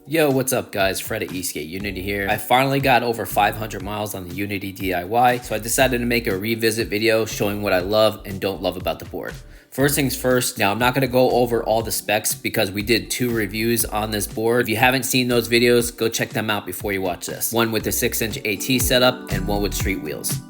Yo, what's up guys, Fred at Eastgate Unity here. I finally got over 500 miles on the Unity DIY, so I decided to make a revisit video showing what I love and don't love about the board. First things first, now I'm not gonna go over all the specs because we did 2 reviews on this board. If you haven't seen those videos, go check them out before you watch this. One with the 6-inch AT setup and one with street wheels.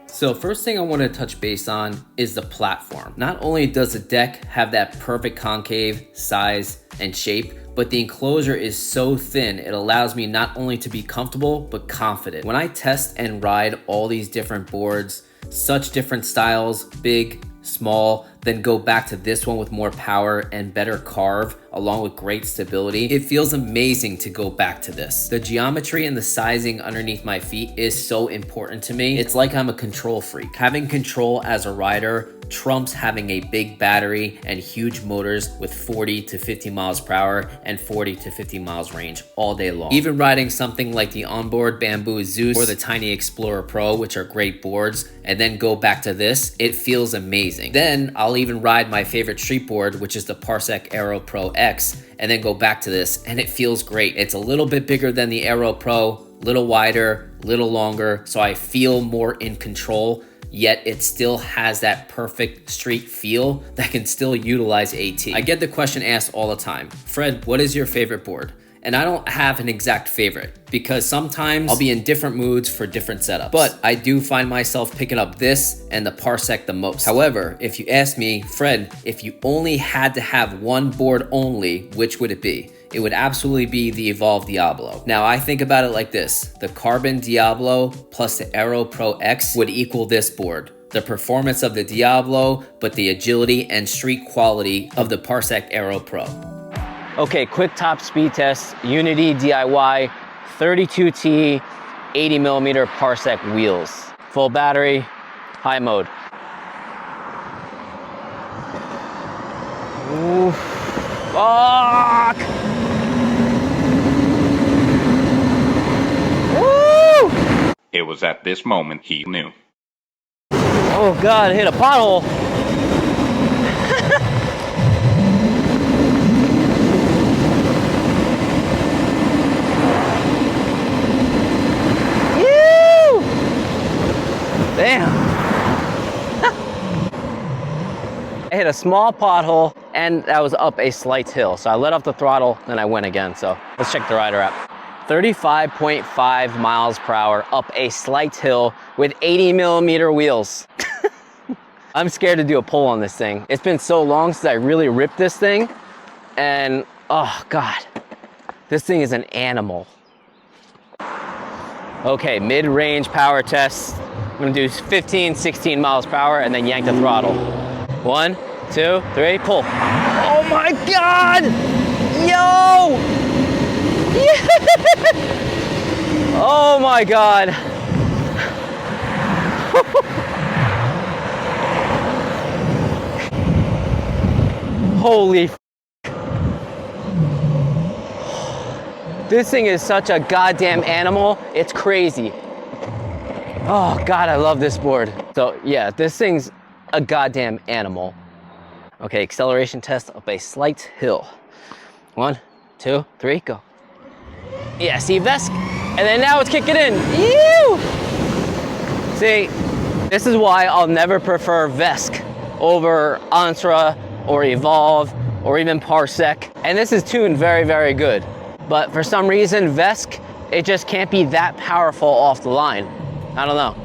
So first thing I want to touch base on is the platform. Not only does the deck have that perfect concave size and shape, but the enclosure is so thin, it allows me not only to be comfortable, but confident. When I test and ride all these different boards, such different styles, big, small, then go back to this one with more power and better carve along with great stability, it feels amazing to go back to this. The geometry and the sizing underneath my feet is so important to me. It's like I'm a control freak. Having control as a rider trumps having a big battery and huge motors with 40 to 50 miles per hour and 40 to 50 miles range all day long. Even riding something like the onboard Bamboo Zeus or the Tynee Explorer Pro, which are great boards, and then go back to this, it feels amazing. Then I'll even ride my favorite street board, which is the Parsec Aero Pro X, and then go back to this, and it feels great. It's a little bit bigger than the Aero Pro, little wider, little longer, so I feel more in control, yet it still has that perfect street feel that can still utilize AT. I get the question asked all the time, Fred, what is your favorite board? And I don't have an exact favorite because sometimes I'll be in different moods for different setups. But I do find myself picking up this and the Parsec the most. However, if you ask me, Fred, if you only had to have one board only, which would it be? It would absolutely be the Evolve Diablo. Now I think about it like this, the Carbon Diablo plus the Aero Pro X would equal this board. The performance of the Diablo, but the agility and street quality of the Parsec Aero Pro. Okay, quick top speed test, Unity DIY, 32T, 80mm Parsec wheels. Full battery, high mode. Ooh, fuck! Woo! It was at this moment he knew. Oh God, I hit a pothole. Damn. I hit a small pothole and that was up a slight hill. So I let off the throttle, then I went again. So let's check the rider app. 35.5 miles per hour up a slight hill with 80mm wheels. I'm scared to do a pull on this thing. It's been so long since I really ripped this thing. And oh God, this thing is an animal. Okay, mid-range power test. I'm gonna do 15, 16 miles per hour and then yank the throttle. 1, 2, 3, pull. Oh my God! Yo! Yeah! Oh my God. Holy f. This thing is such a goddamn animal. It's crazy. Oh God, I love this board. So yeah, this thing's a goddamn animal. Okay, acceleration test up a slight hill. 1, 2, 3, go. Yeah, see Vesk? And then now it's kicking in. Ew! See, this is why I'll never prefer Vesk over Onsra or Evolve or even Parsec. And this is tuned very, very good. But for some reason, Vesk, it just can't be that powerful off the line. I don't know.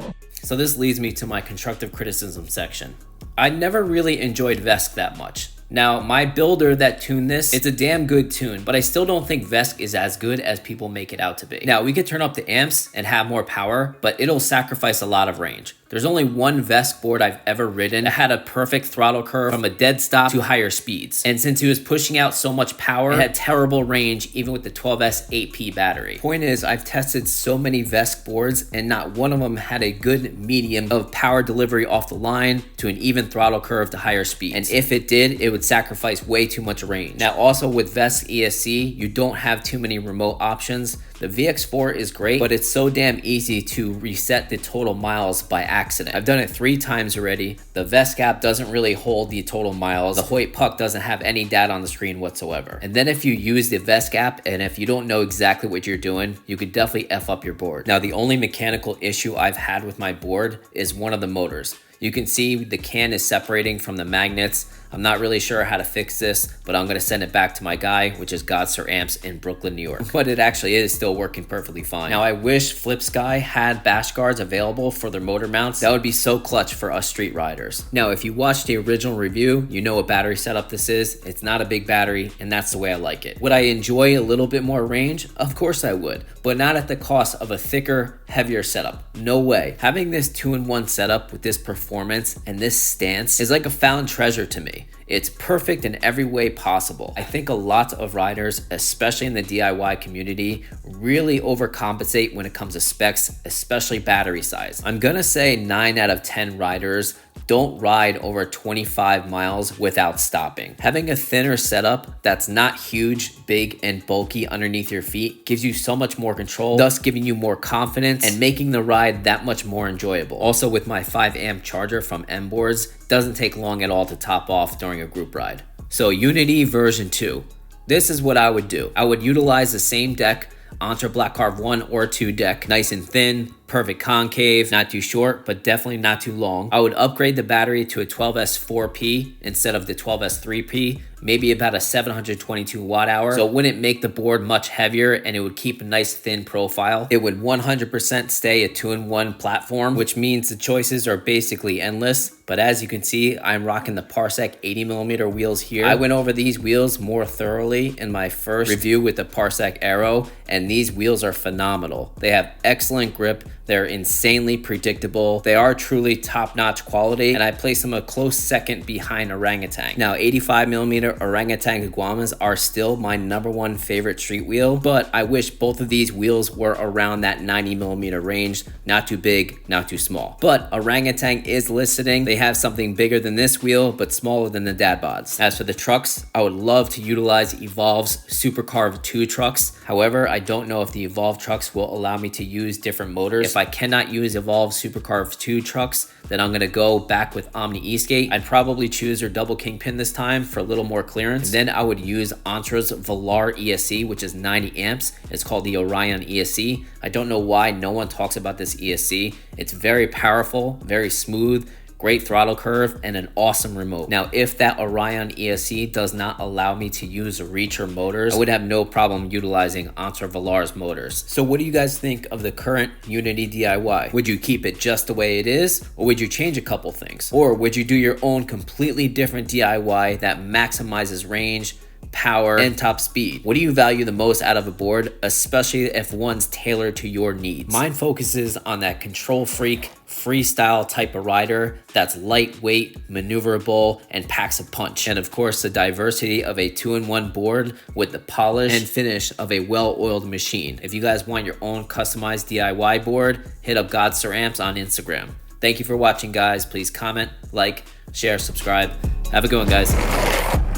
So this leads me to my constructive criticism section. I never really enjoyed Vesk that much. Now, my builder that tuned this, it's a damn good tune, but I still don't think Vesk is as good as people make it out to be. Now, we could turn up the amps and have more power, but it'll sacrifice a lot of range. There's only one Vesk board I've ever ridden that had a perfect throttle curve from a dead stop to higher speeds. And since it was pushing out so much power, it had terrible range even with the 12S 8P battery. Point is, I've tested so many Vesk boards and not one of them had a good medium of power delivery off the line to an even throttle curve to higher speeds. And if it did, it would sacrifice way too much range. Now also with Vesk ESC, you don't have too many remote options. The VX4 is great, but it's so damn easy to reset the total miles by accident. I've done it 3 times already. The Vesk app doesn't really hold the total miles. The Hoyt Puck doesn't have any data on the screen whatsoever. And then if you use the Vesk app and if you don't know exactly what you're doing, you could definitely F up your board. Now the only mechanical issue I've had with my board is one of the motors. You can see the can is separating from the magnets. I'm not really sure how to fix this, but I'm gonna send it back to my guy, which is Godsir Amps in Brooklyn, New York. But it actually is still working perfectly fine. Now I wish FlipSky had bash guards available for their motor mounts. That would be so clutch for us street riders. Now, if you watched the original review, you know what battery setup this is. It's not a big battery, and that's the way I like it. Would I enjoy a little bit more range? Of course I would, but not at the cost of a thicker, heavier setup. No way. Having this 2-in-1 setup with this performance and this stance is like a found treasure to me. It's perfect in every way possible. I think a lot of riders, especially in the DIY community, really overcompensate when it comes to specs, especially battery size. I'm gonna say 9 out of 10 riders don't ride over 25 miles without stopping. Having a thinner setup that's not huge, big, and bulky underneath your feet gives you so much more control, thus giving you more confidence and making the ride that much more enjoyable. Also with my 5 amp charger from mBoards, doesn't take long at all to top off during a group ride. So Unity version 2. This is what I would do. I would utilize the same deck, onsra Black Carve 1 or 2 deck, nice and thin, perfect concave, not too short, but definitely not too long. I would upgrade the battery to a 12S 4P instead of the 12S 3P, maybe about a 722 watt hour. So it wouldn't make the board much heavier and it would keep a nice thin profile. It would 100% stay a 2-in-1 platform, which means the choices are basically endless. But as you can see, I'm rocking the Parsec 80mm wheels here. I went over these wheels more thoroughly in my first review with the Parsec Aero, and these wheels are phenomenal. They have excellent grip. They're insanely predictable. They are truly top-notch quality, and I place them a close second behind Orangatang. Now, 85mm Orangatang Iguanas are still my #1 favorite street wheel, but I wish both of these wheels were around that 90mm range. Not too big, not too small. But Orangatang is listening. They have something bigger than this wheel, but smaller than the dad bods. As for the trucks, I would love to utilize Evolve's Supercarve 2 trucks. However, I don't know if the Evolve trucks will allow me to use different motors. If I cannot use Evolve Supercarve 2 trucks, then I'm gonna go back with Omni Eastgate. I'd probably choose their double kingpin this time for a little more clearance. And then I would use onsra's Velar ESC, which is 90 amps. It's called the Orion ESC. I don't know why no one talks about this ESC. It's very powerful, very smooth, great throttle curve, and an awesome remote. Now, if that Orion ESC does not allow me to use Reacher motors, I would have no problem utilizing onsra Velar's motors. So what do you guys think of the current Unity DIY? Would you keep it just the way it is, or would you change a couple things? Or would you do your own completely different DIY that maximizes range, power, and top speed? What do you value the most out of a board, especially if one's tailored to your needs? Mine focuses on that control freak, freestyle type of rider that's lightweight, maneuverable, and packs a punch. And of course, the diversity of a 2-in-1 board with the polish and finish of a well-oiled machine. If you guys want your own customized DIY board, hit up Godsir Amps on Instagram. Thank you for watching, guys. Please comment, like, share, subscribe. Have a good one, guys.